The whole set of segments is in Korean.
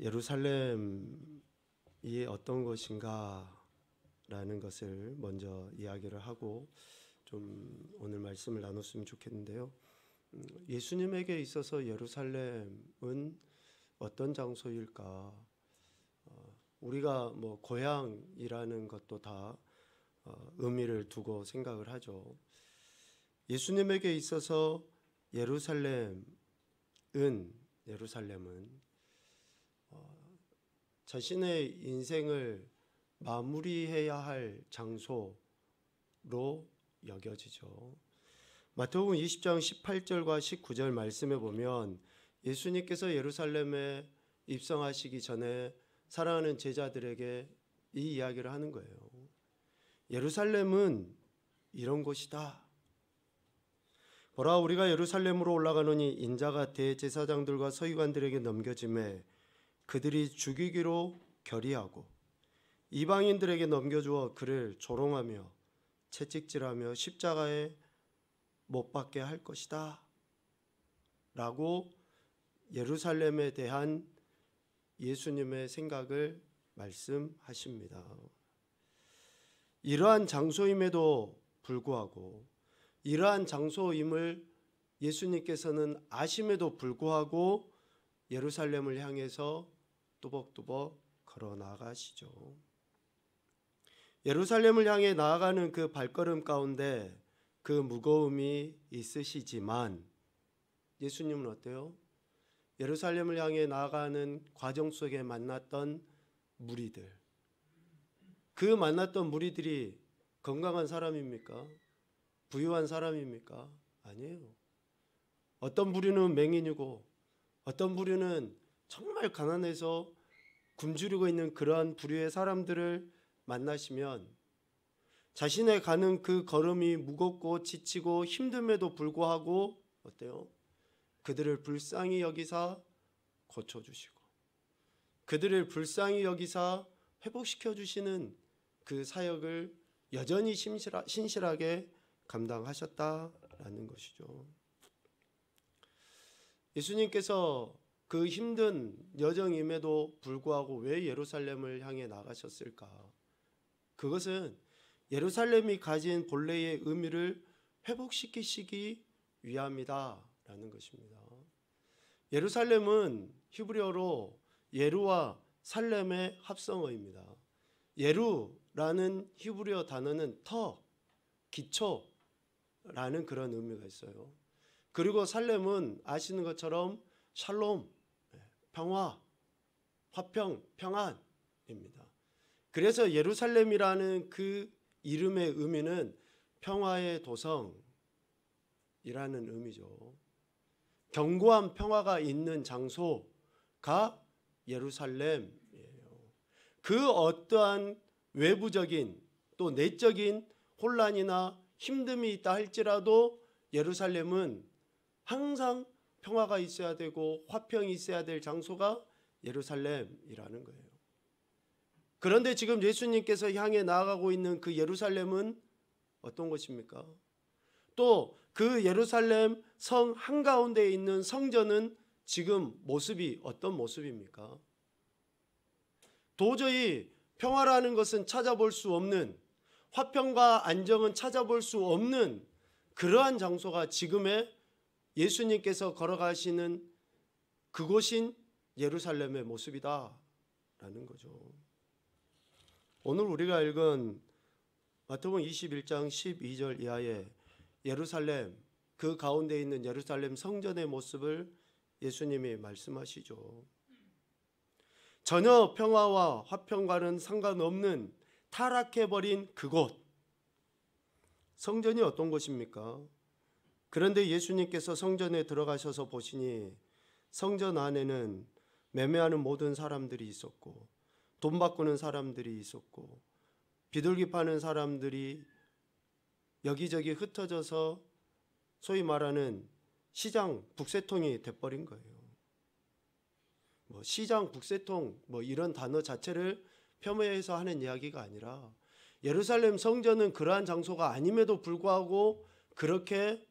예루살렘이 어떤 것인가 라는 것을 먼저 이야기를 하고 좀 오늘 말씀을 나눴으면 좋겠는데요. 예수님에게 있어서 예루살렘은 어떤 장소일까? 우리가 뭐 고향이라는 것도 다 의미를 두고 생각을 하죠. 예수님에게 있어서 예루살렘은 자신의 인생을 마무리해야 할 장소로 여겨지죠. 마태복음 20장 18절과 19절 말씀에 보면 예수님께서 예루살렘에 입성하시기 전에 사랑하는 제자들에게 이 이야기를 하는 거예요. 예루살렘은 이런 곳이다. 보라, 우리가 예루살렘으로 올라가노니 인자가 대제사장들과 서기관들에게 넘겨짐에 그들이 죽이기로 결의하고 이방인들에게 넘겨주어 그를 조롱하며 채찍질하며 십자가에 못 박게 할 것이다 라고 예루살렘에 대한 예수님의 생각을 말씀하십니다. 이러한 장소임에도 불구하고 이러한 장소임을 예수님께서는 아심에도 불구하고 예루살렘을 향해서 뚜벅뚜벅 걸어 나가시죠. 예루살렘을 향해 나아가는 그 발걸음 가운데 그 무거움이 있으시지만 예수님은 어때요? 예루살렘을 향해 나아가는 과정 속에 만났던 무리들, 그 만났던 무리들이 건강한 사람입니까? 부유한 사람입니까? 아니에요. 어떤 부류는 맹인이고 어떤 부류는 정말 가난해서 굶주리고 있는 그러한 부류의 사람들을 만나시면 자신의 가는 그 걸음이 무겁고 지치고 힘듦에도 불구하고 어때요? 그들을 불쌍히 여기사 고쳐주시고 그들을 불쌍히 여기사 회복시켜 주시는 그 사역을 여전히 신실하게 감당하셨다라는 것이죠. 예수님께서 그 힘든 여정임에도 불구하고 왜 예루살렘을 향해 나가셨을까? 그것은 예루살렘이 가진 본래의 의미를 회복시키시기 위함이다라는 것입니다. 예루살렘은 히브리어로 예루와 살렘의 합성어입니다. 예루라는 히브리어 단어는 터, 기초라는 그런 의미가 있어요. 그리고 살렘은 아시는 것처럼 샬롬, 평화, 화평, 평안입니다. 그래서 예루살렘이라는 그 이름의 의미는 평화의 도성이라는 의미죠. 견고한 평화가 있는 장소가 예루살렘이에요. 그 어떠한 외부적인 또 내적인 혼란이나 힘듦이 있다 할지라도 예루살렘은 항상 평화가 있어야 되고 화평이 있어야 될 장소가 예루살렘이라는 거예요. 그런데 지금 예수님께서 향해 나아가고 있는 그 예루살렘은 어떤 것입니까? 또 그 예루살렘 성 한가운데에 있는 성전은 지금 모습이 어떤 모습입니까? 도저히 평화라는 것은 찾아볼 수 없는, 화평과 안정은 찾아볼 수 없는 그러한 장소가 지금의 예수님께서 걸어가시는 그곳인 예루살렘의 모습이다라는 거죠. 오늘 우리가 읽은 마태복음 21장 12절 이하에 예루살렘, 그 가운데 있는 예루살렘 성전의 모습을 예수님이 말씀하시죠. 전혀 평화와 화평과는 상관없는 타락해버린 그곳, 성전이 어떤 곳입니까? 그런데 예수님께서 성전에 들어가셔서 보시니 성전 안에는 매매하는 모든 사람들이 있었고 돈 바꾸는 사람들이 있었고 비둘기 파는 사람들이 여기저기 흩어져서 소위 말하는 시장 북새통이 돼버린 거예요. 시장 북새통 이런 단어 자체를 폄훼해서 하는 이야기가 아니라 예루살렘 성전은 그러한 장소가 아님에도 불구하고 그렇게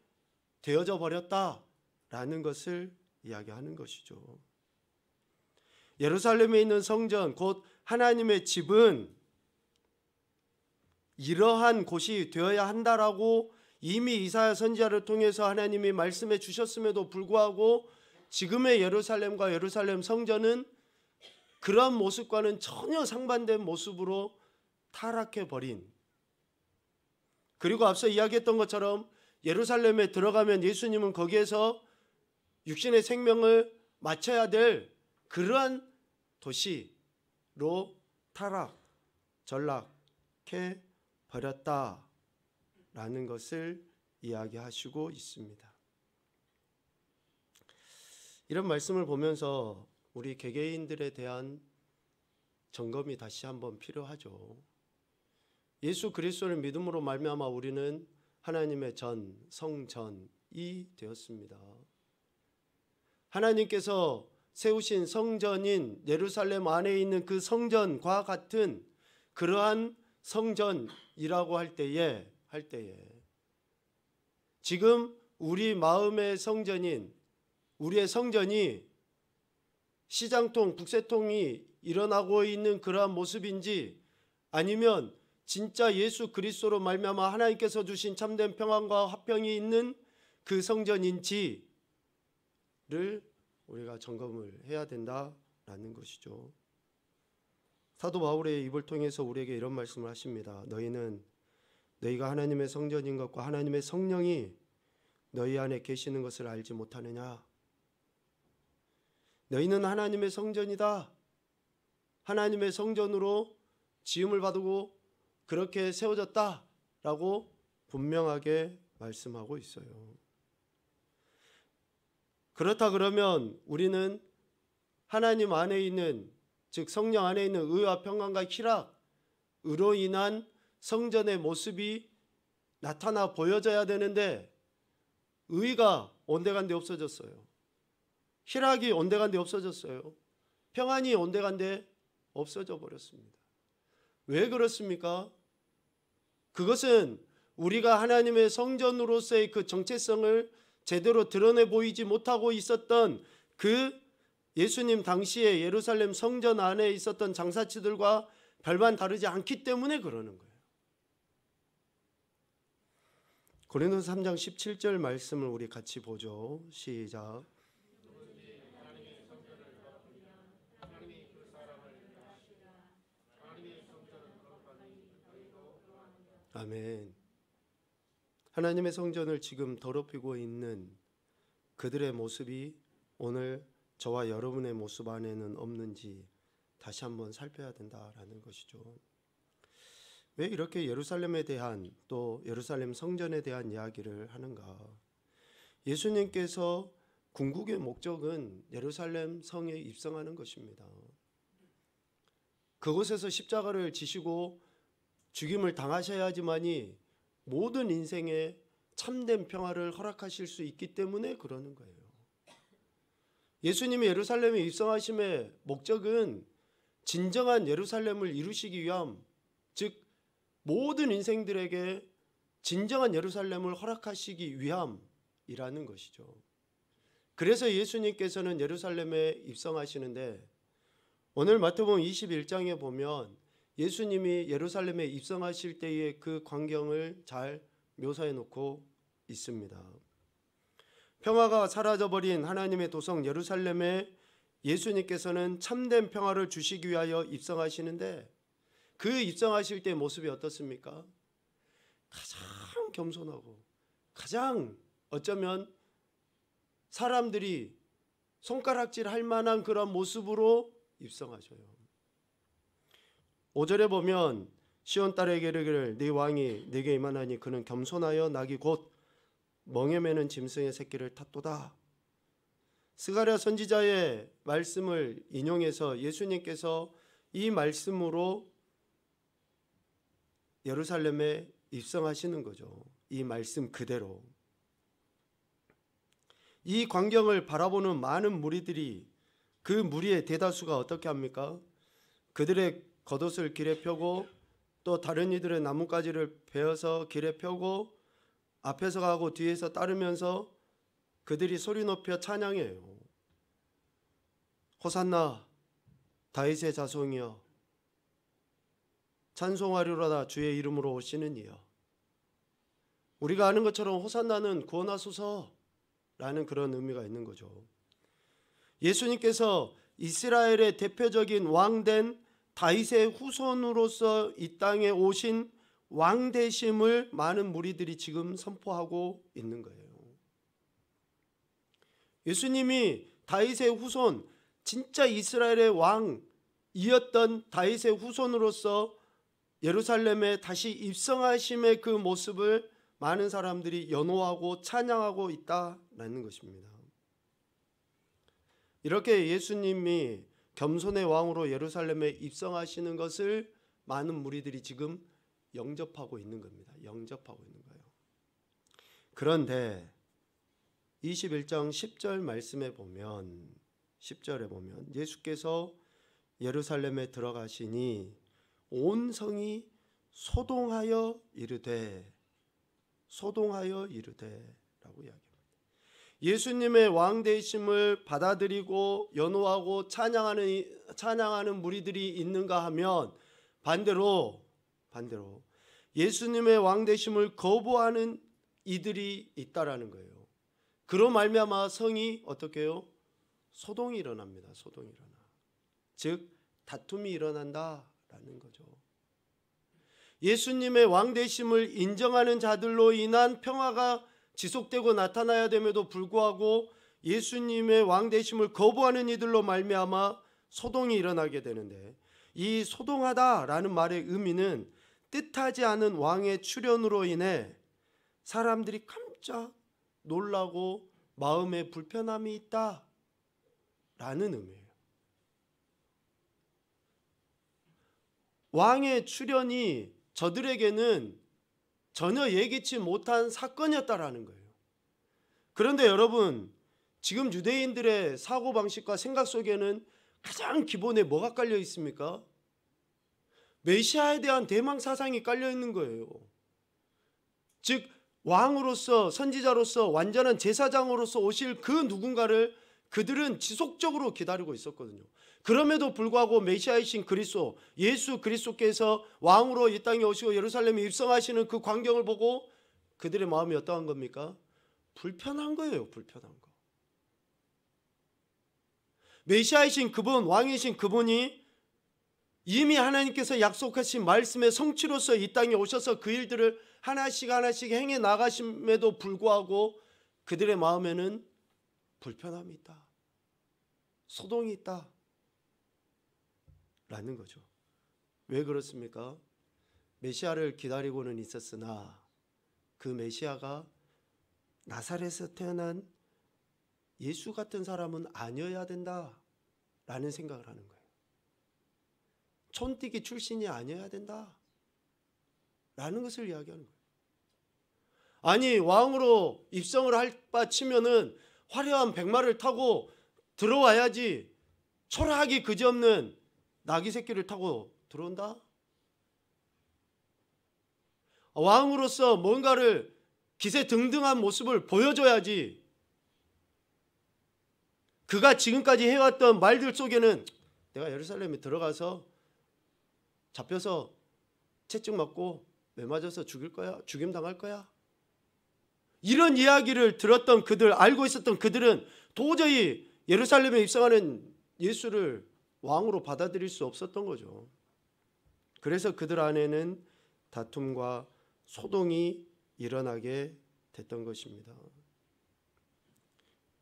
되어져 버렸다라는 것을 이야기하는 것이죠. 예루살렘에 있는 성전 곧 하나님의 집은 이러한 곳이 되어야 한다라고 이미 이사야 선지자를 통해서 하나님이 말씀해 주셨음에도 불구하고 지금의 예루살렘과 예루살렘 성전은 그러한 모습과는 전혀 상반된 모습으로 타락해 버린, 그리고 앞서 이야기했던 것처럼 예루살렘에 들어가면 예수님은 거기에서 육신의 생명을 마쳐야 될 그러한 도시로 전락해 버렸다라는 것을 이야기하시고 있습니다. 이런 말씀을 보면서 우리 개개인들에 대한 점검이 다시 한번 필요하죠. 예수 그리스도를 믿음으로 말미암아 우리는 하나님의 성전이 되었습니다. 하나님께서 세우신 성전인 예루살렘 안에 있는 그 성전과 같은 그러한 성전이라고 할 때에 지금 우리 마음의 성전인 우리의 성전이 시장통, 북새통이 일어나고 있는 그러한 모습인지, 아니면 진짜 예수 그리스도로 말미암아 하나님께서 주신 참된 평안과 화평이 있는 그 성전인지를 우리가 점검을 해야 된다라는 것이죠. 사도 바울의 입을 통해서 우리에게 이런 말씀을 하십니다. 너희가 하나님의 성전인 것과 하나님의 성령이 너희 안에 계시는 것을 알지 못하느냐? 너희는 하나님의 성전이다. 하나님의 성전으로 지음을 받고 그렇게 세워졌다라고 분명하게 말씀하고 있어요. 그렇다 그러면 우리는 하나님 안에 있는, 즉 성령 안에 있는 의와 평안과 희락으로 인한 성전의 모습이 나타나 보여져야 되는데, 의가 온데간데 없어졌어요. 희락이 온데간데 없어졌어요. 평안이 온데간데 없어져 버렸습니다. 왜 그렇습니까? 그것은 우리가 하나님의 성전으로서의 그 정체성을 제대로 드러내 보이지 못하고 있었던 그 예수님 당시에 예루살렘 성전 안에 있었던 장사치들과 별반 다르지 않기 때문에 그러는 거예요. 고린도서 3장 17절 말씀을 우리 같이 보죠. 시작. 아멘. 하나님의 성전을 지금 더럽히고 있는 그들의 모습이 오늘 저와 여러분의 모습 안에는 없는지 다시 한번 살펴야 된다라는 것이죠. 왜 이렇게 예루살렘에 대한, 또 예루살렘 성전에 대한 이야기를 하는가? 예수님께서 궁극의 목적은 예루살렘 성에 입성하는 것입니다. 그곳에서 십자가를 지시고 죽임을 당하셔야지만이 모든 인생에 참된 평화를 허락하실 수 있기 때문에 그러는 거예요. 예수님이 예루살렘에 입성하심의 목적은 진정한 예루살렘을 이루시기 위함, 즉 모든 인생들에게 진정한 예루살렘을 허락하시기 위함이라는 것이죠. 그래서 예수님께서는 예루살렘에 입성하시는데, 오늘 마태복음 21장에 보면 예수님이 예루살렘에 입성하실 때의 그 광경을 잘 묘사해 놓고 있습니다. 평화가 사라져버린 하나님의 도성 예루살렘에 예수님께서는 참된 평화를 주시기 위하여 입성하시는데, 그 입성하실 때 모습이 어떻습니까? 가장 겸손하고 가장 어쩌면 사람들이 손가락질 할 만한 그런 모습으로 입성하셔요. 5절에 보면 시온 딸에게 이르기를 네 왕이 네게 임하나니 그는 겸손하여 낙이 곧 멍에 매는 짐승의 새끼를 탔도다. 스가랴 선지자의 말씀을 인용해서 예수님께서 이 말씀으로 예루살렘에 입성하시는 거죠. 이 말씀 그대로. 이 광경을 바라보는 많은 무리들이, 그 무리의 대다수가 어떻게 합니까? 그들의 겉옷을 길에 펴고 또 다른 이들의 나뭇가지를 베어서 길에 펴고 앞에서 가고 뒤에서 따르면서 그들이 소리 높여 찬양해요. 호산나, 다윗의 자손이여 찬송하리로다 주의 이름으로 오시는 이여. 우리가 아는 것처럼 호산나는 구원하소서라는 그런 의미가 있는 거죠. 예수님께서 이스라엘의 대표적인 왕된 다윗의 후손으로서 이 땅에 오신 왕 되심을 많은 무리들이 지금 선포하고 있는 거예요. 예수님이 다윗의 후손, 진짜 이스라엘의 왕이었던 다윗의 후손으로서 예루살렘에 다시 입성하심의 그 모습을 많은 사람들이 연호하고 찬양하고 있다라는 것입니다. 이렇게 예수님이 겸손의 왕으로 예루살렘에 입성하시는 것을 많은 무리들이 지금 영접하고 있는 겁니다. 영접하고 있는 거예요. 그런데 21장 10절 말씀에 보면 10절에 보면 예수께서 예루살렘에 들어가시니 온 성이 소동하여 이르되 라고 이야기합니다. 예수님의 왕 되심을 받아들이고 연호하고 찬양하는 무리들이 있는가 하면 반대로 예수님의 왕 되심을 거부하는 이들이 있다라는 거예요. 그로 말미암아 성이 어떻게 해요? 소동이 일어납니다. 소동이 일어나. 즉 다툼이 일어난다라는 거죠. 예수님의 왕 되심을 인정하는 자들로 인한 평화가 지속되고 나타나야 됨에도 불구하고 예수님의 왕 되심을 거부하는 이들로 말미암아 소동이 일어나게 되는데, 이 소동하다라는 말의 의미는 뜻하지 않은 왕의 출현으로 인해 사람들이 깜짝 놀라고 마음에 불편함이 있다라는 의미예요. 왕의 출현이 저들에게는 전혀 예기치 못한 사건이었다라는 거예요. 그런데 여러분, 지금 유대인들의 사고방식과 생각 속에는 가장 기본에 뭐가 깔려 있습니까? 메시아에 대한 대망 사상이 깔려 있는 거예요. 즉 왕으로서, 선지자로서, 완전한 제사장으로서 오실 그 누군가를 그들은 지속적으로 기다리고 있었거든요. 그럼에도 불구하고 메시아이신 그리스도, 예수 그리스도께서 왕으로 이 땅에 오시고 예루살렘에 입성하시는 그 광경을 보고 그들의 마음이 어떠한 겁니까? 불편한 거예요. 불편한 거. 메시아이신 그분, 왕이신 그분이 이미 하나님께서 약속하신 말씀의 성취로서 이 땅에 오셔서 그 일들을 하나씩 행해 나가심에도 불구하고 그들의 마음에는 불편함이 있다, 소동이 있다 라는 거죠. 왜 그렇습니까? 메시아를 기다리고는 있었으나 그 메시아가 나사렛에서 태어난 예수 같은 사람은 아니어야 된다라는 생각을 하는 거예요. 촌뛰기 출신이 아니어야 된다라는 것을 이야기하는 거예요. 아니, 왕으로 입성을 할 바 치면은 화려한 백마를 타고 들어와야지 초라하기 그지없는 나귀 새끼를 타고 들어온다? 왕으로서 뭔가를 기세등등한 모습을 보여줘야지. 그가 지금까지 해왔던 말들 속에는 내가 예루살렘에 들어가서 잡혀서 채찍 맞고 매 맞아서 죽일 거야, 죽임 당할 거야, 이런 이야기를 들었던 그들, 알고 있었던 그들은 도저히 예루살렘에 입성하는 예수를 왕으로 받아들일 수 없었던 거죠. 그래서 그들 안에는 다툼과 소동이 일어나게 됐던 것입니다.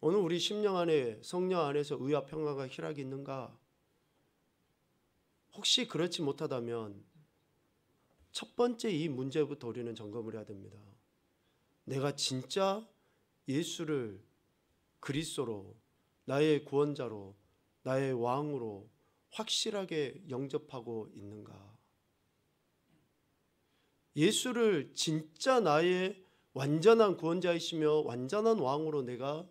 오늘 우리 심령 안에, 성령 안에서 의와 평화가 희락이 있는가? 혹시 그렇지 못하다면 첫 번째 이 문제부터 우리는 점검을 해야 됩니다. 내가 진짜 예수를 그리스도로, 나의 구원자로, 나의 왕으로 확실하게 영접하고 있는가? 예수를 진짜 나의 완전한 구원자이시며 완전한 왕으로 내가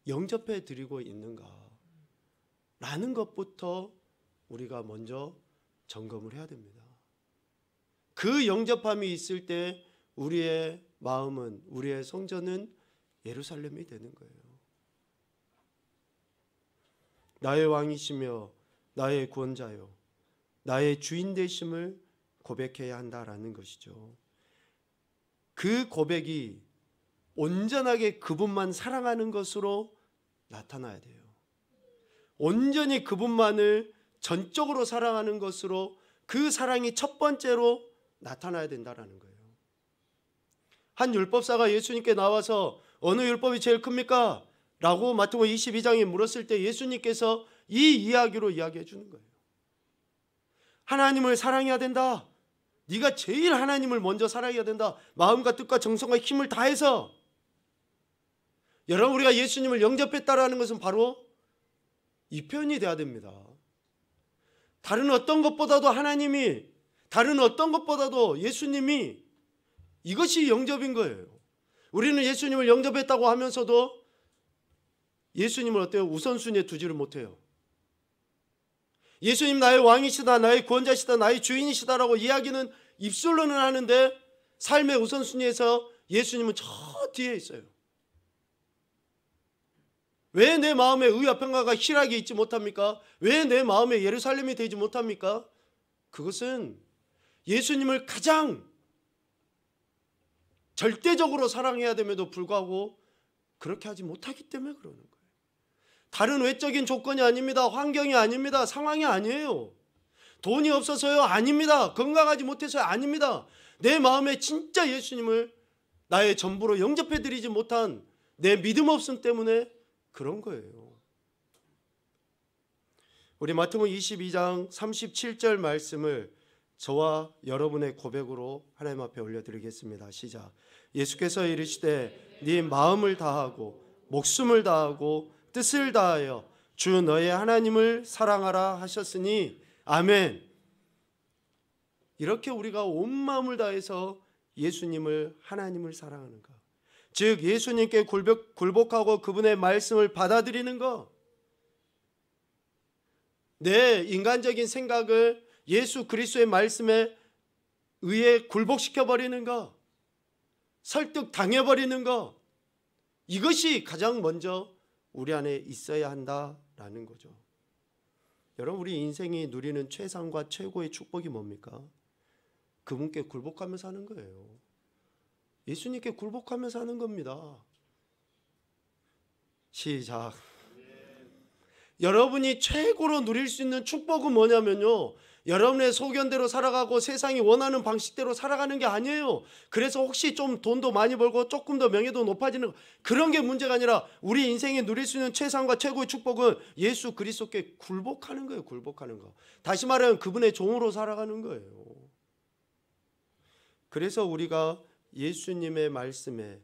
영접해 드리고 있는가? 라는 것부터 우리가 먼저 점검을 해야 됩니다. 그 영접함이 있을 때 우리의 마음은, 우리의 성전은 예루살렘이 되는 거예요. 나의 왕이시며 나의 구원자요, 나의 주인 되심을 고백해야 한다라는 것이죠. 그 고백이 온전하게 그분만 사랑하는 것으로 나타나야 돼요. 온전히 그분만을 전적으로 사랑하는 것으로 그 사랑이 첫 번째로 나타나야 된다는 거예요. 한 율법사가 예수님께 나와서 어느 율법이 제일 큽니까? 라고 마태복음 22장에 물었을 때 예수님께서 이 이야기로 이야기해 주는 거예요. 하나님을 사랑해야 된다. 네가 제일 하나님을 먼저 사랑해야 된다. 마음과 뜻과 정성과 힘을 다해서. 여러분, 우리가 예수님을 영접했다라는 것은 바로 이 표현이 돼야 됩니다. 다른 어떤 것보다도 하나님이, 다른 어떤 것보다도 예수님이, 이것이 영접인 거예요. 우리는 예수님을 영접했다고 하면서도 예수님을 어때요? 우선순위에 두지를 못해요. 예수님 나의 왕이시다, 나의 구원자시다, 나의 주인이시다라고 이야기는 입술로는 하는데 삶의 우선순위에서 예수님은 저 뒤에 있어요. 왜 내 마음에 의와 평강과 희락이 있지 못합니까? 왜 내 마음에 예루살렘이 되지 못합니까? 그것은 예수님을 가장 절대적으로 사랑해야 됨에도 불구하고 그렇게 하지 못하기 때문에 그러는 거예요. 다른 외적인 조건이 아닙니다. 환경이 아닙니다. 상황이 아니에요. 돈이 없어서요? 아닙니다. 건강하지 못해서요? 아닙니다. 내 마음에 진짜 예수님을 나의 전부로 영접해드리지 못한 내 믿음 없음 때문에 그런 거예요. 우리 마태복음 22장 37절 말씀을 저와 여러분의 고백으로 하나님 앞에 올려드리겠습니다. 시작. 예수께서 이르시되 네 마음을 다하고 목숨을 다하고 뜻을 다하여 주 너의 하나님을 사랑하라 하셨으니 아멘. 이렇게 우리가 온 마음을 다해서 예수님을, 하나님을 사랑하는 것, 즉 예수님께 굴복하고 그분의 말씀을 받아들이는 것, 내 인간적인 생각을 예수 그리스도의 말씀에 의해 굴복시켜버리는 것, 설득당해버리는 것, 이것이 가장 먼저 우리 안에 있어야 한다라는 거죠. 여러분, 우리 인생이 누리는 최상과 최고의 축복이 뭡니까? 그분께 굴복하며 사는 거예요. 예수님께 굴복하며 사는 겁니다. 시작. 여러분이 최고로 누릴 수 있는 축복은 뭐냐면요, 여러분의 소견대로 살아가고 세상이 원하는 방식대로 살아가는 게 아니에요. 그래서 혹시 좀 돈도 많이 벌고 조금 더 명예도 높아지는 그런 게 문제가 아니라 우리 인생에 누릴 수 있는 최상과 최고의 축복은 예수 그리스도께 굴복하는 거예요. 굴복하는 거. 다시 말하면 그분의 종으로 살아가는 거예요. 그래서 우리가 예수님의 말씀에,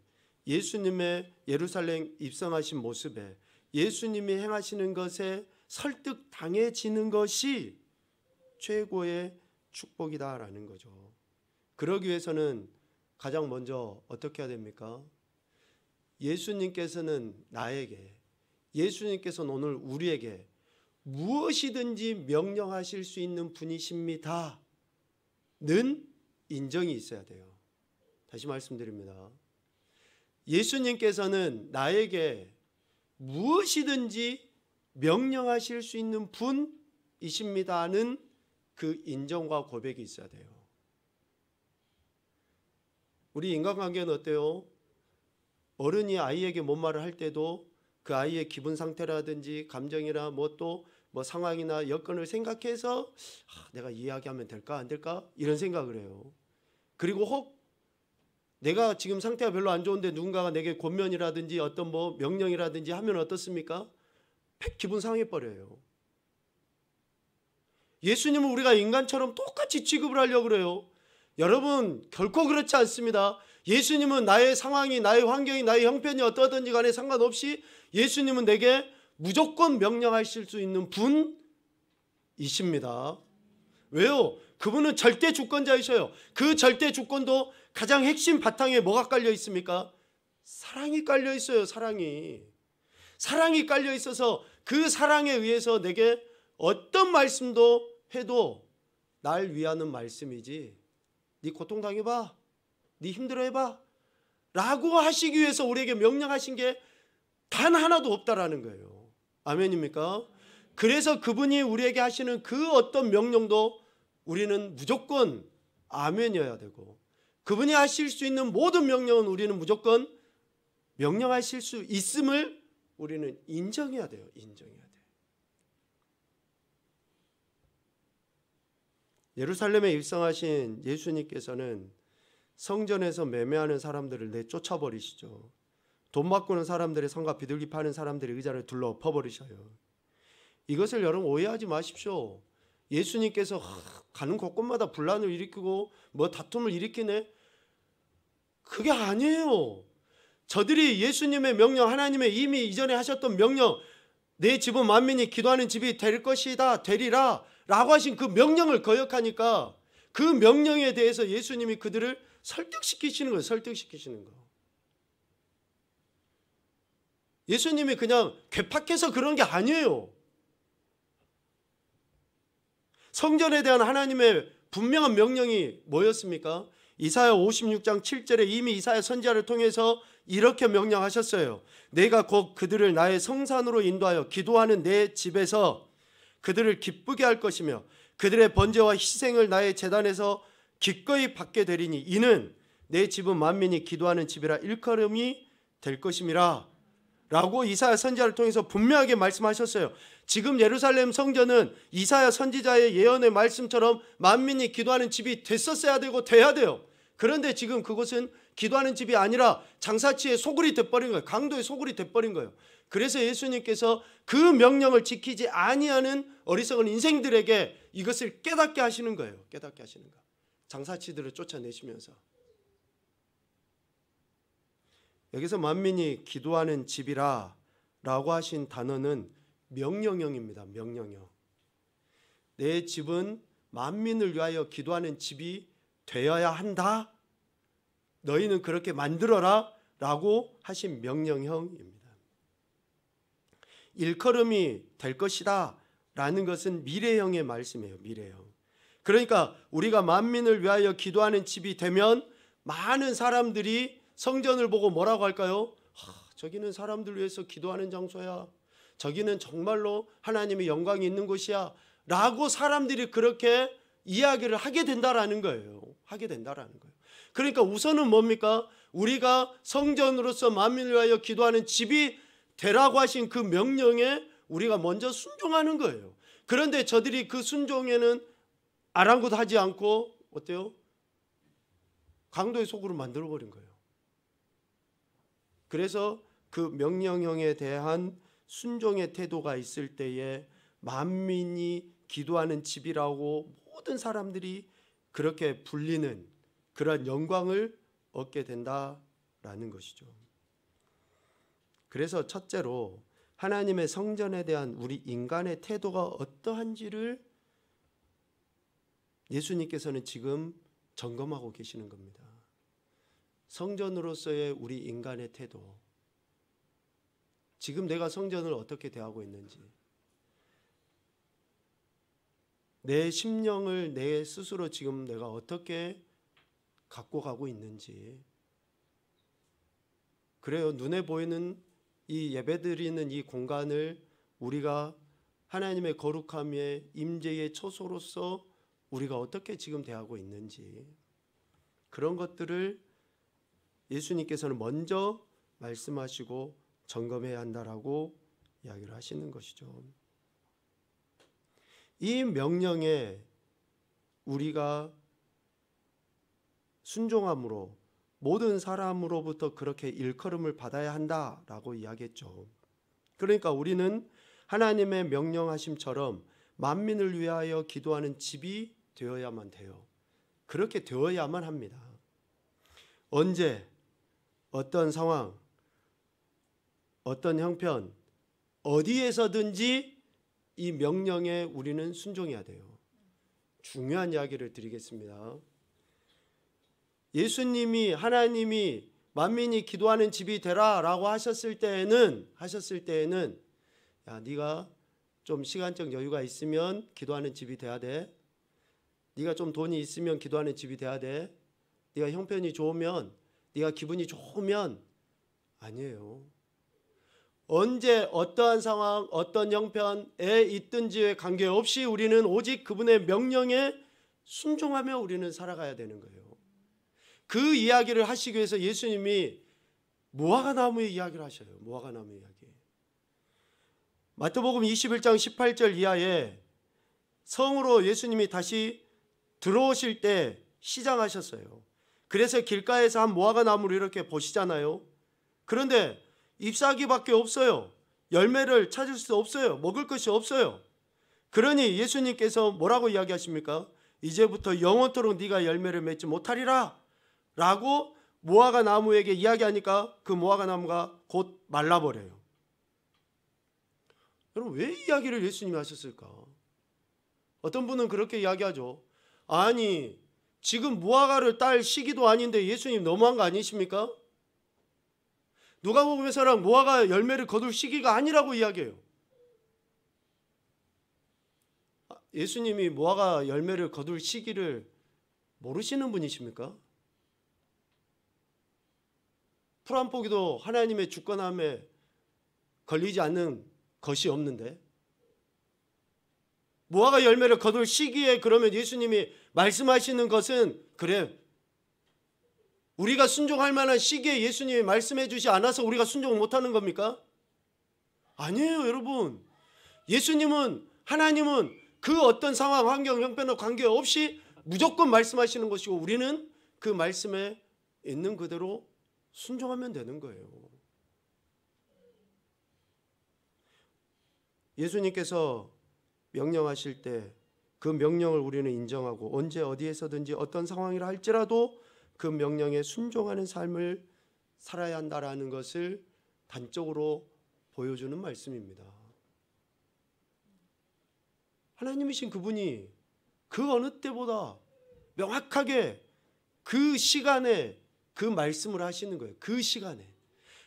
예수님의 예루살렘 입성하신 모습에, 예수님이 행하시는 것에 설득당해지는 것이 최고의 축복이다라는 거죠. 그러기 위해서는 가장 먼저 어떻게 해야 됩니까? 예수님께서는 나에게, 예수님께서는 오늘 우리에게 무엇이든지 명령하실 수 있는 분이십니다는 인정이 있어야 돼요. 다시 말씀드립니다. 예수님께서는 나에게 무엇이든지 명령하실 수 있는 분이십니다는 그 인정과 고백이 있어야 돼요. 우리 인간관계는 어때요? 어른이 아이에게 뭔 말을 할 때도 그 아이의 기분 상태라든지 감정이나 또 상황이나 여건을 생각해서 내가 이야기하면 될까 안 될까 이런 생각을 해요. 그리고 혹 내가 지금 상태가 별로 안 좋은데 누군가가 내게 권면이라든지 어떤 명령이라든지 하면 어떻습니까? 기분 상해버려요. 예수님은 우리가 인간처럼 똑같이 취급을 하려고 그래요. 여러분, 결코 그렇지 않습니다. 예수님은 나의 상황이, 나의 환경이, 나의 형편이 어떠하든지 간에 상관없이 예수님은 내게 무조건 명령하실 수 있는 분이십니다. 왜요? 그분은 절대 주권자이셔요. 그 절대 주권도 가장 핵심 바탕에 뭐가 깔려 있습니까? 사랑이 깔려 있어요. 사랑이 깔려 있어서 그 사랑에 의해서 내게 어떤 말씀도 해도 날 위하는 말씀이지, 네 고통당해봐, 네 힘들어해봐 라고 하시기 위해서 우리에게 명령하신 게 단 하나도 없다라는 거예요. 아멘입니까? 그래서 그분이 우리에게 하시는 그 어떤 명령도 우리는 무조건 아멘이어야 되고, 그분이 하실 수 있는 모든 명령은 우리는 무조건 명령하실 수 있음을 우리는 인정해야 돼요. 인정해야 돼요. 예루살렘에 입성하신 예수님께서는 성전에서 매매하는 사람들을 내쫓아버리시죠. 돈 바꾸는 사람들의 성과 비둘기 파는 사람들의 의자를 둘러 엎어버리셔요. 이것을 여러분 오해하지 마십시오. 예수님께서 가는 곳곳마다 분란을 일으키고 뭐 다툼을 일으키네, 그게 아니에요. 저들이 예수님의 명령, 하나님의 이미 이전에 하셨던 명령, 내 집은 만민이 기도하는 집이 될 것이다, 되리라 라고 하신 그 명령을 거역하니까 그 명령에 대해서 예수님이 그들을 설득시키시는 거예요. 설득시키시는 거. 예수님이 그냥 괴팍해서 그런 게 아니에요. 성전에 대한 하나님의 분명한 명령이 뭐였습니까? 이사야 56장 7절에 이미 이사야 선지자를 통해서 이렇게 명령하셨어요. 내가 곧 그들을 나의 성산으로 인도하여 기도하는 내 집에서 그들을 기쁘게 할 것이며 그들의 번제와 희생을 나의 제단에서 기꺼이 받게 되리니 이는 내 집은 만민이 기도하는 집이라 일컬음이 될 것임이라 라고 이사야 선지자를 통해서 분명하게 말씀하셨어요. 지금 예루살렘 성전은 이사야 선지자의 예언의 말씀처럼 만민이 기도하는 집이 됐었어야 되고 돼야 돼요. 그런데 지금 그곳은 기도하는 집이 아니라 장사치의 소굴이 돼버린 거예요. 강도의 소굴이 돼버린 거예요. 그래서 예수님께서 그 명령을 지키지 아니하는 어리석은 인생들에게 이것을 깨닫게 하시는 거예요. 깨닫게 하시는 거. 장사치들을 쫓아내시면서. 여기서 만민이 기도하는 집이라 라고 하신 단어는 명령형입니다. 명령형. 내 집은 만민을 위하여 기도하는 집이 되어야 한다. 너희는 그렇게 만들어라 라고 하신 명령형입니다. 일컬음이 될 것이다 라는 것은 미래형의 말씀이에요. 미래형. 그러니까 우리가 만민을 위하여 기도하는 집이 되면 많은 사람들이 성전을 보고 뭐라고 할까요? 저기는 사람들 위해서 기도하는 장소야. 저기는 정말로 하나님의 영광이 있는 곳이야 라고 사람들이 그렇게 이야기를 하게 된다라는 거예요. 하게 된다라는 거예요. 그러니까 우선은 뭡니까? 우리가 성전으로서 만민을 위하여 기도하는 집이 되라고 하신 그 명령에 우리가 먼저 순종하는 거예요. 그런데 저들이 그 순종에는 아랑곳하지 않고 어때요? 강도의 속으로 만들어버린 거예요. 그래서 그 명령형에 대한 순종의 태도가 있을 때에 만민이 기도하는 집이라고 모든 사람들이 그렇게 불리는 그런 영광을 얻게 된다라는 것이죠. 그래서 첫째로 하나님의 성전에 대한 우리 인간의 태도가 어떠한지를 예수님께서는 지금 점검하고 계시는 겁니다. 성전으로서의 우리 인간의 태도, 지금 내가 성전을 어떻게 대하고 있는지, 내 심령을 내 스스로 지금 내가 어떻게 갖고 가고 있는지. 그래요. 눈에 보이는 이 예배드리는 이 공간을 우리가 하나님의 거룩함의 임재의 처소로서 우리가 어떻게 지금 대하고 있는지, 그런 것들을 예수님께서는 먼저 말씀하시고 점검해야 한다라고 이야기를 하시는 것이죠. 이 명령에 우리가 순종함으로 모든 사람으로부터 그렇게 일컬음을 받아야 한다라고 이야기했죠. 그러니까 우리는 하나님의 명령하심처럼 만민을 위하여 기도하는 집이 되어야만 돼요. 그렇게 되어야만 합니다. 언제, 어떤 상황, 어떤 형편, 어디에서든지 이 명령에 우리는 순종해야 돼요. 중요한 이야기를 드리겠습니다. 예수님이, 하나님이 만민이 기도하는 집이 되라라고 하셨을 때에는 야, 네가 좀 시간적 여유가 있으면 기도하는 집이 돼야 돼. 네가 좀 돈이 있으면 기도하는 집이 돼야 돼. 네가 형편이 좋으면, 네가 기분이 좋으면, 아니에요. 언제 어떠한 상황, 어떤 형편에 있든지에 관계없이 우리는 오직 그분의 명령에 순종하며 우리는 살아가야 되는 거예요. 그 이야기를 하시기 위해서 예수님이 무화과나무의 이야기를 하셔요. 무화과나무 이야기. 마태복음 21장 18절 이하에 성으로 예수님이 다시 들어오실 때 시장하셨어요. 그래서 길가에서 한 무화과나무를 이렇게 보시잖아요. 그런데 잎사귀밖에 없어요. 열매를 찾을 수 없어요. 먹을 것이 없어요. 그러니 예수님께서 뭐라고 이야기하십니까? 이제부터 영원토록 네가 열매를 맺지 못하리라 라고 무화과나무에게 이야기하니까 그 무화과나무가 곧 말라버려요. 여러분, 왜 이야기를 예수님이 하셨을까? 어떤 분은 그렇게 이야기하죠. 아니, 지금 무화과를 딸 시기도 아닌데 예수님 너무한 거 아니십니까? 누가복음에서는 무화과 열매를 거둘 시기가 아니라고 이야기해요. 예수님이 무화과 열매를 거둘 시기를 모르시는 분이십니까? 풀 한 포기도 하나님의 주권함에 걸리지 않는 것이 없는데, 무화과 열매를 거둘 시기에 그러면 예수님이 말씀하시는 것은, 그래, 우리가 순종할 만한 시기에 예수님이 말씀해 주지 않아서 우리가 순종을 못하는 겁니까? 아니에요, 여러분. 예수님은, 하나님은 그 어떤 상황, 환경, 형편과 관계없이 무조건 말씀하시는 것이고 우리는 그 말씀에 있는 그대로 순종하면 되는 거예요. 예수님께서 명령하실 때 그 명령을 우리는 인정하고 언제 어디에서든지 어떤 상황이라 할지라도 그 명령에 순종하는 삶을 살아야 한다라는 것을 단적으로 보여주는 말씀입니다. 하나님이신 그분이 그 어느 때보다 명확하게 그 시간에 그 말씀을 하시는 거예요. 그 시간에.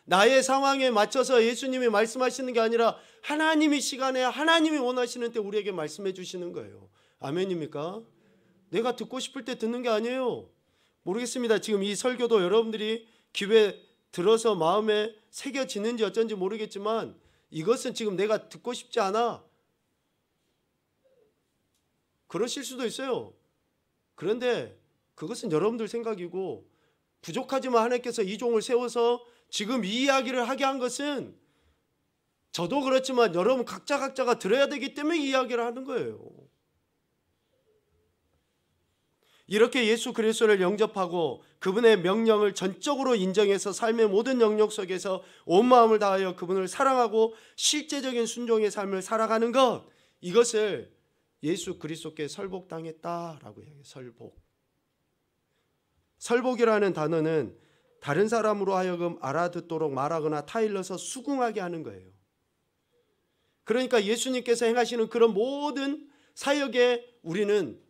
나의 상황에 맞춰서 예수님이 말씀하시는 게 아니라 하나님이 시간에 하나님이 원하시는 때 우리에게 말씀해 주시는 거예요. 아멘입니까? 내가 듣고 싶을 때 듣는 게 아니에요. 모르겠습니다. 지금 이 설교도 여러분들이 귀에 들어서 마음에 새겨지는지 어쩐지 모르겠지만 이것은 지금 내가 듣고 싶지 않아. 그러실 수도 있어요. 그런데 그것은 여러분들 생각이고, 부족하지만 하나님께서 이 종을 세워서 지금 이 이야기를 하게 한 것은 저도 그렇지만 여러분 각자가 들어야 되기 때문에 이 이야기를 하는 거예요. 이렇게 예수 그리스도를 영접하고 그분의 명령을 전적으로 인정해서 삶의 모든 영역 속에서 온 마음을 다하여 그분을 사랑하고 실제적인 순종의 삶을 살아가는 것, 이것을 예수 그리스도께 설복당했다라고 이야기해요. 설복이라는 단어는 다른 사람으로 하여금 알아듣도록 말하거나 타일러서 수긍하게 하는 거예요. 그러니까 예수님께서 행하시는 그런 모든 사역에 우리는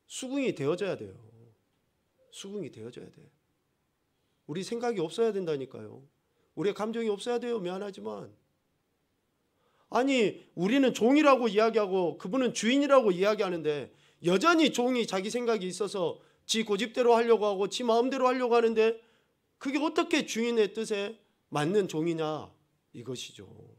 수긍이 되어져야 돼요. 수긍이 되어져야 돼요. 우리 생각이 없어야 된다니까요. 우리의 감정이 없어야 돼요. 미안하지만. 아니, 우리는 종이라고 이야기하고 그분은 주인이라고 이야기하는데 여전히 종이 자기 생각이 있어서 지 고집대로 하려고 하고 지 마음대로 하려고 하는데 그게 어떻게 주인의 뜻에 맞는 종이냐, 이것이죠.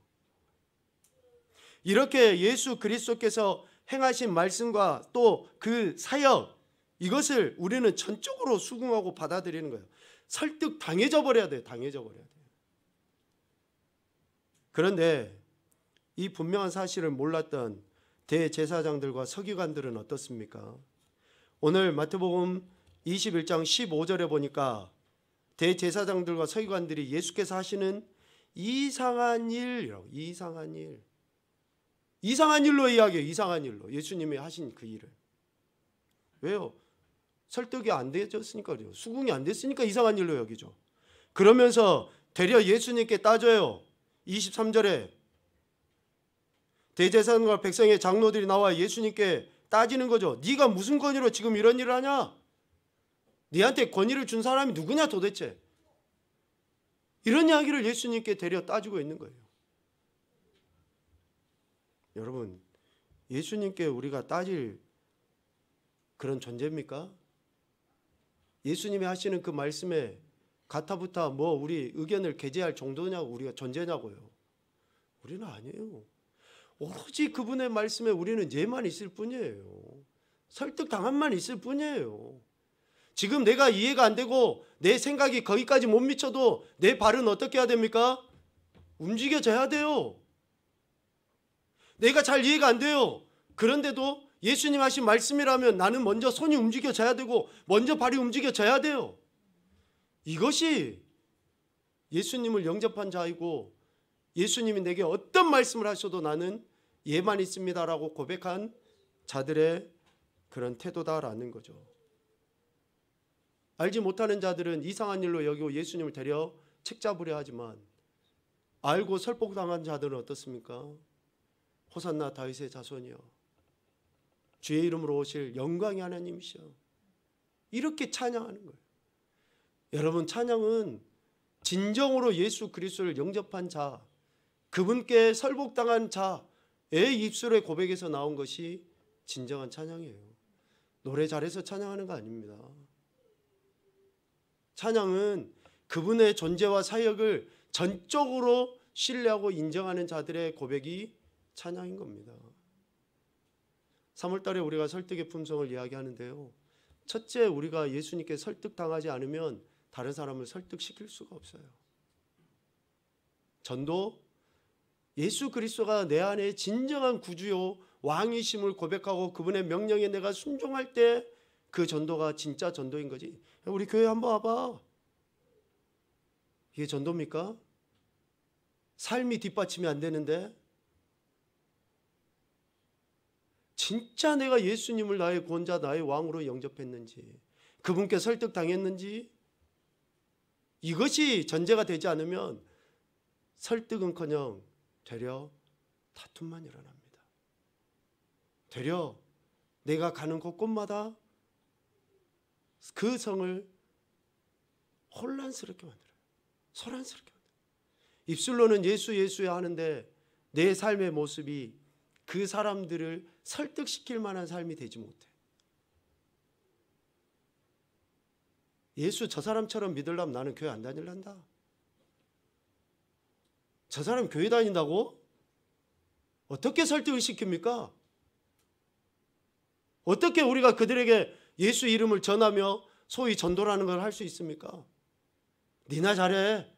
이렇게 예수 그리스도께서 행하신 말씀과 또 그 사역, 이것을 우리는 전적으로 수긍하고 받아들이는 거예요. 설득 당해져 버려야 돼요. 당해져 버려야 돼요. 그런데 이 분명한 사실을 몰랐던 대제사장들과 서기관들은 어떻습니까? 오늘 마태복음 21장 15절에 보니까 대제사장들과 서기관들이 예수께서 하시는 이상한 일로 이야기해요. 이상한 일로 예수님이 하신 그 일을. 왜요? 설득이 안 되었으니까요. 수긍이 안 됐으니까 이상한 일로 여기죠. 그러면서 되려 예수님께 따져요. 23절에 대제사장과 백성의 장로들이 나와 예수님께 따지는 거죠. 네가 무슨 권위로 지금 이런 일을 하냐? 네한테 권위를 준 사람이 누구냐 도대체? 이런 이야기를 예수님께 되려 따지고 있는 거예요. 여러분, 예수님께 우리가 따질 그런 존재입니까? 예수님이 하시는 그 말씀에 가타부타 우리 의견을 개재할 정도냐고, 우리가 존재냐고요. 우리는 아니에요. 오로지 그분의 말씀에 우리는 예만 있을 뿐이에요. 설득당함만 있을 뿐이에요. 지금 내가 이해가 안 되고 내 생각이 거기까지 못 미쳐도 내 발은 어떻게 해야 됩니까? 움직여져야 돼요. 내가 잘 이해가 안 돼요. 그런데도 예수님 하신 말씀이라면 나는 먼저 손이 움직여져야 되고 먼저 발이 움직여져야 돼요. 이것이 예수님을 영접한 자이고 예수님이 내게 어떤 말씀을 하셔도 나는 예만 있습니다라고 고백한 자들의 그런 태도다라는 거죠. 알지 못하는 자들은 이상한 일로 여기고 예수님을 데려 책 잡으려 하지만 알고 설득당한 자들은 어떻습니까? 호산나 다윗의 자손이여 주의 이름으로 오실 영광의 하나님이시여 이렇게 찬양하는 거예요. 여러분, 찬양은 진정으로 예수 그리스도를 영접한 자, 그분께 설복당한 자의 입술의 고백에서 나온 것이 진정한 찬양이에요. 노래 잘해서 찬양하는 거 아닙니다. 찬양은 그분의 존재와 사역을 전적으로 신뢰하고 인정하는 자들의 고백이 찬양인 겁니다. 3월 달에 우리가 설득의 품성을 이야기하는데요. 첫째, 우리가 예수님께 설득당하지 않으면 다른 사람을 설득시킬 수가 없어요. 전도, 예수 그리스도가 내 안에 진정한 구주요 왕이심을 고백하고 그분의 명령에 내가 순종할 때 그 전도가 진짜 전도인 거지. 우리 교회 한번 와봐. 이게 전도입니까? 삶이 뒷받침이 안 되는데 진짜 내가 예수님을 나의 구원자, 나의 왕으로 영접했는지, 그분께 설득당했는지, 이것이 전제가 되지 않으면 설득은커녕 되려 다툼만 일어납니다. 되려 내가 가는 곳곳마다 그 성을 혼란스럽게 만들어요. 소란스럽게 만들어요. 입술로는 예수 예수야 하는데 내 삶의 모습이 그 사람들을 설득시킬 만한 삶이 되지 못해. 예수 저 사람처럼 믿으려면 나는 교회 안 다닐란다. 저 사람 교회 다닌다고? 어떻게 설득을 시킵니까? 어떻게 우리가 그들에게 예수 이름을 전하며 소위 전도라는 걸 할 수 있습니까? 니나 잘해.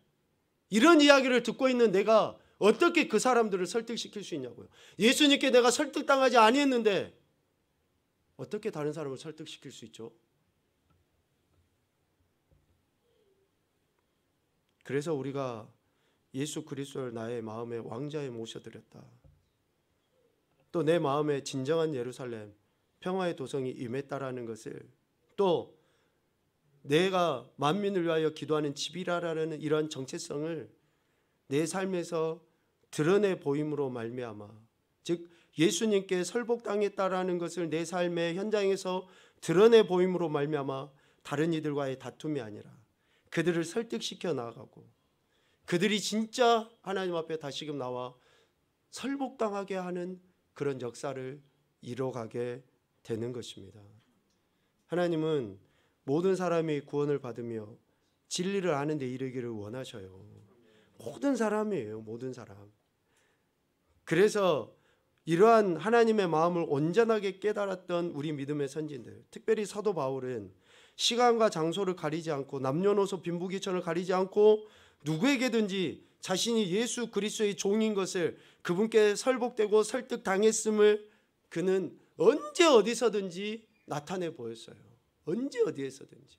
이런 이야기를 듣고 있는 내가 어떻게 그 사람들을 설득시킬 수 있냐고요. 예수님께 내가 설득당하지 아니했는데 어떻게 다른 사람을 설득시킬 수 있죠? 그래서 우리가 예수 그리스도를 나의 마음의 왕자에 모셔드렸다. 또 내 마음에 진정한 예루살렘, 평화의 도성이 임했다라는 것을, 또 내가 만민을 위하여 기도하는 집이라라는 이런 정체성을 내 삶에서 드러내 보임으로 말미암아, 즉 예수님께 설복당했다라는 것을 내 삶의 현장에서 드러내 보임으로 말미암아 다른 이들과의 다툼이 아니라 그들을 설득시켜 나아가고 그들이 진짜 하나님 앞에 다시금 나와 설복당하게 하는 그런 역사를 이뤄가게 되는 것입니다. 하나님은 모든 사람이 구원을 받으며 진리를 아는 데 이르기를 원하셔요. 모든 사람이에요. 모든 사람. 그래서 이러한 하나님의 마음을 온전하게 깨달았던 우리 믿음의 선진들, 특별히 사도 바울은 시간과 장소를 가리지 않고 남녀노소 빈부귀천을 가리지 않고 누구에게든지 자신이 예수 그리스도의 종인 것을, 그분께 설복되고 설득당했음을 그는 언제 어디서든지 나타내 보였어요. 언제 어디에서든지.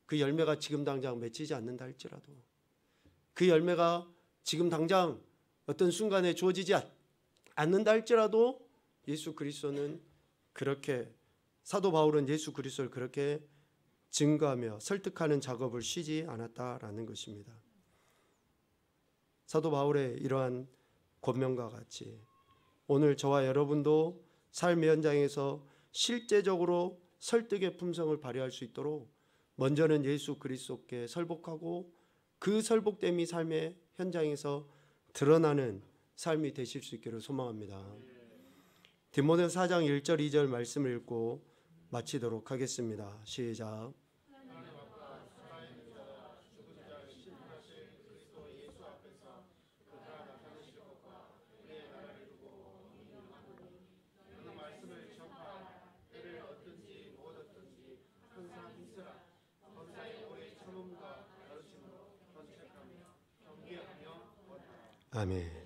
그 열매가 지금 당장 맺히지 않는다 할지라도, 그 열매가 지금 당장 어떤 순간에 주어지지 않는다 할지라도 예수 그리스도는 그렇게, 사도 바울은 예수 그리스도를 그렇게 증거하며 설득하는 작업을 쉬지 않았다라는 것입니다. 사도 바울의 이러한 권면과 같이 오늘 저와 여러분도 삶의 현장에서 실제적으로 설득의 품성을 발휘할 수 있도록 먼저는 예수 그리스도께 설복하고 그 설복됨이 삶의 현장에서 드러나는 삶이 되실 수 있기를 소망합니다. 디모데서 4장 1절 2절 말씀을 읽고 마치도록 하겠습니다. 시작. 아멘.